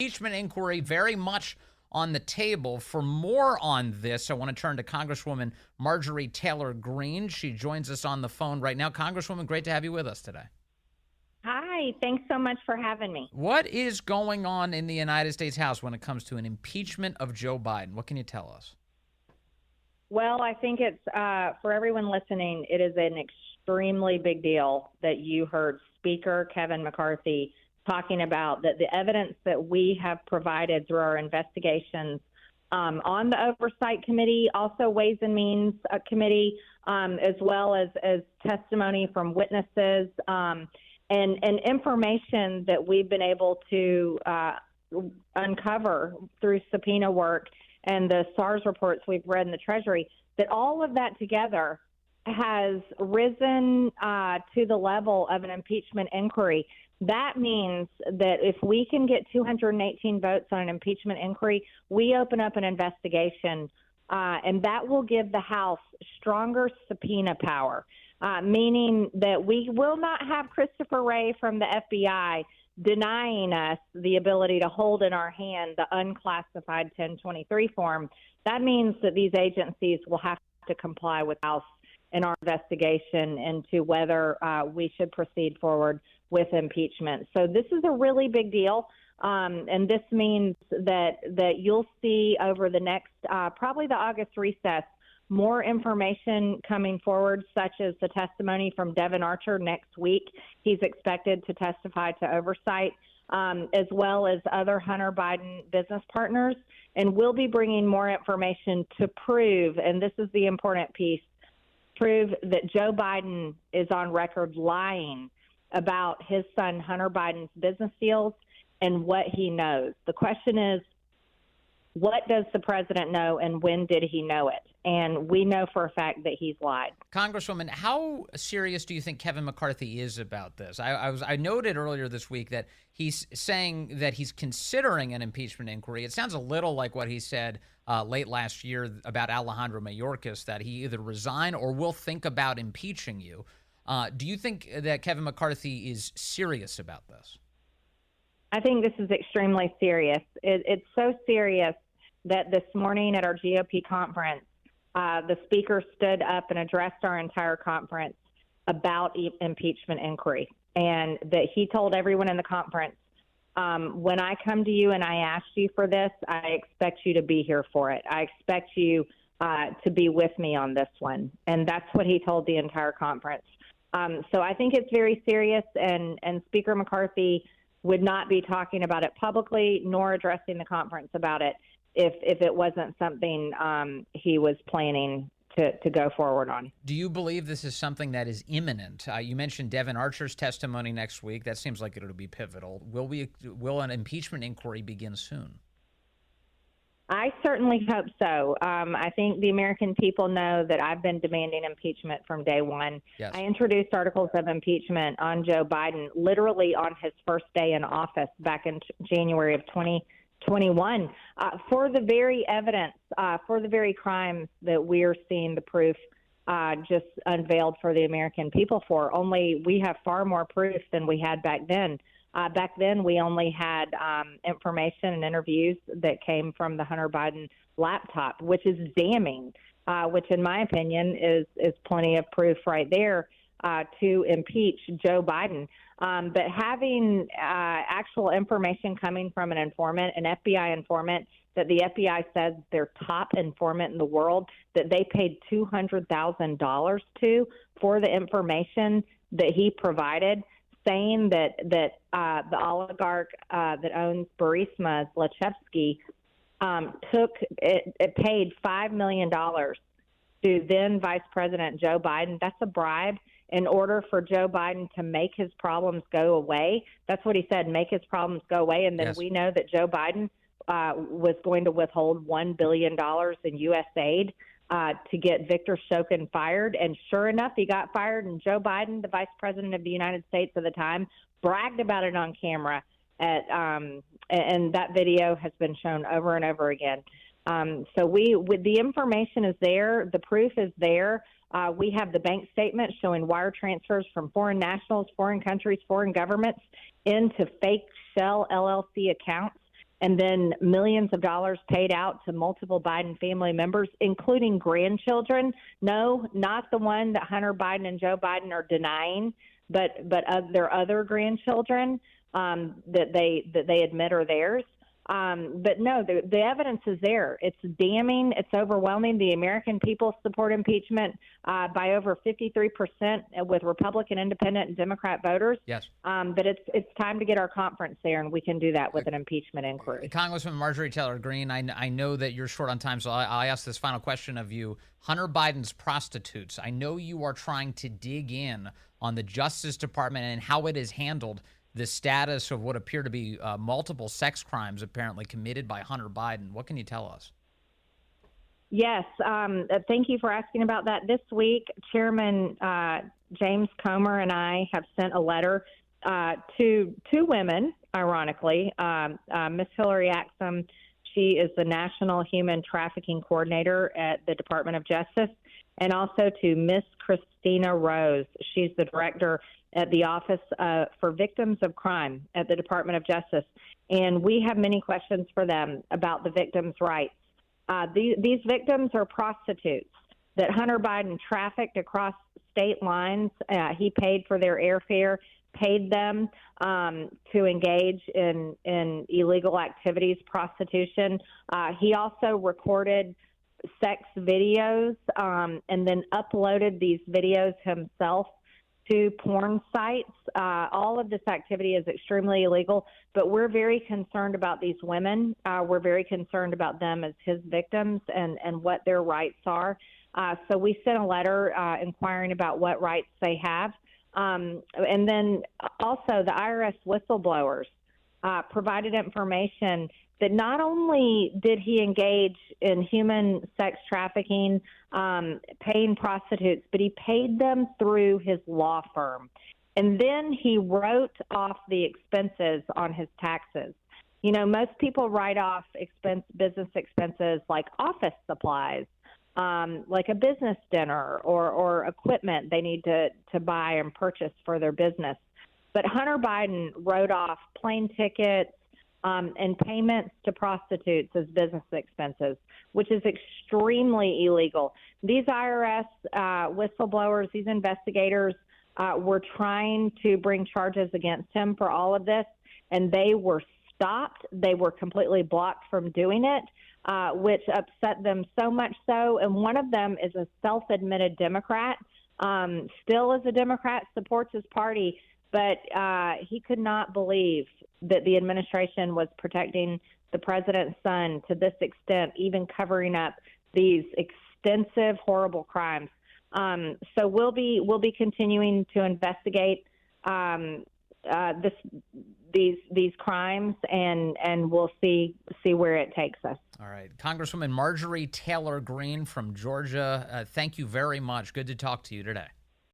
impeachment inquiry very much on the table. For more on this, I want to turn to Congresswoman Marjorie Taylor Greene. She joins us on the phone right now. Congresswoman, great to have you with us today. Hi, thanks so much for having me. What is going on in the United States House when it comes to an impeachment of Joe Biden? What can you tell us? Well, I think it's, for everyone listening, it is an extremely big deal that you heard Speaker Kevin McCarthy talking about that the evidence that we have provided through our investigations on the Oversight Committee, also Ways and Means Committee, as well as testimony from witnesses and information that we've been able to uncover through subpoena work and the SARS reports we've read in the Treasury, that all of that together has risen to the level of an impeachment inquiry. That means that if we can get 218 votes on an impeachment inquiry, we open up an investigation, and that will give the House stronger subpoena power, meaning that we will not have Christopher Wray from the FBI denying us the ability to hold in our hand the unclassified 1023 form. That means that these agencies will have to comply with House in our investigation into whether we should proceed forward with impeachment. So this is a really big deal, and this means that you'll see over the next, probably the August recess, more information coming forward, such as the testimony from Devin Archer next week. He's expected to testify to oversight, as well as other Hunter Biden business partners. And we'll be bringing more information to prove, and this is the important piece, prove that Joe Biden is on record lying about his son Hunter Biden's business deals and what he knows. The question is, what does the president know and when did he know it? And we know for a fact that he's lied. Congresswoman, how serious do you think Kevin McCarthy is about this? I noted earlier this week that he's saying that he's considering an impeachment inquiry. It sounds a little like what he said late last year about Alejandro Mayorkas, that he either resign or will think about impeaching you. Do you think that Kevin McCarthy is serious about this? I think this is extremely serious. It's so serious that this morning at our GOP conference, the speaker stood up and addressed our entire conference about impeachment inquiry, and that he told everyone in the conference, when I come to you and I ask you for this, I expect you to be here for it. I expect you to be with me on this one. And that's what he told the entire conference. So I think it's very serious, and Speaker McCarthy would not be talking about it publicly nor addressing the conference about it if it wasn't something he was planning to go forward on. Do you believe this is something that is imminent? You mentioned Devin Archer's testimony next week. That seems like it'll be pivotal. Will an impeachment inquiry begin soon? I certainly hope so. I think the American people know that I've been demanding impeachment from day one. Yes. I introduced articles of impeachment on Joe Biden literally on his first day in office back in January of 2021 for the very evidence, for the very crimes that we're seeing the proof just unveiled for the American people for. Only we have far more proof than we had back then. Back then, we only had information and interviews that came from the Hunter Biden laptop, which is damning, which in my opinion is plenty of proof right there to impeach Joe Biden. But having actual information coming from an informant, an FBI informant, that the FBI says their top informant in the world, that they paid $200,000 to for the information that he provided, saying that the oligarch that owns Burisma, Zlochevsky, paid $5 million to then Vice President Joe Biden. That's a bribe in order for Joe Biden to make his problems go away. That's what he said, make his problems go away. And then we know that Joe Biden was going to withhold $1 billion in U.S. aid to get Victor Shokin fired. And sure enough, he got fired. And Joe Biden, the vice president of the United States at the time, bragged about it on camera. And that video has been shown over and over again. So the information is there. The proof is there. We have the bank statement showing wire transfers from foreign nationals, foreign countries, foreign governments into fake shell LLC accounts. and then millions of dollars paid out to multiple Biden family members, including grandchildren. No, not the one that Hunter Biden and Joe Biden are denying, but their other grandchildren that they admit are theirs. But no, the evidence is there. It's damning. It's overwhelming. The American people support impeachment by over 53% with Republican, Independent, and Democrat voters. Yes. But it's time to get our conference there, and we can do that with an impeachment inquiry. Congresswoman Marjorie Taylor Greene, I know that you're short on time, so I'll ask this final question of you. Hunter Biden's prostitutes. I know you are trying to dig in on the Justice Department and how it is handled the status of what appear to be multiple sex crimes apparently committed by Hunter Biden. What can you tell us? Yes, thank you for asking about that. This week, Chairman James Comer and I have sent a letter to two women, ironically. Miss Hillary Axsom, she is the National Human Trafficking Coordinator at the Department of Justice, and also to Miss Christina Rose. She's the Director at the Office for Victims of Crime at the Department of Justice. And we have many questions for them about the victims' rights. These victims are prostitutes that Hunter Biden trafficked across state lines. He paid for their airfare, paid them to engage in illegal activities, prostitution. He also recorded sex videos and then uploaded these videos himself to porn sites. All of this activity is extremely illegal, but we're very concerned about these women. We're very concerned about them as his victims and what their rights are. So we sent a letter inquiring about what rights they have. And then also the IRS whistleblowers provided information that not only did he engage in human sex trafficking, paying prostitutes, but he paid them through his law firm. And then he wrote off the expenses on his taxes. You know, most people write off business expenses like office supplies, like a business dinner or equipment they need to buy and purchase for their business. But Hunter Biden wrote off plane tickets, and payments to prostitutes as business expenses, which is extremely illegal. These IRS whistleblowers, these investigators were trying to bring charges against him for all of this, and they were stopped. They were completely blocked from doing it, which upset them so much so. And one of them is a self-admitted Democrat, still is a Democrat, supports his party, but he could not believe that the administration was protecting the president's son to this extent, even covering up these extensive, horrible crimes. So we'll be continuing to investigate these crimes, and we'll see where it takes us. All right, Congresswoman Marjorie Taylor Greene from Georgia. Thank you very much. Good to talk to you today.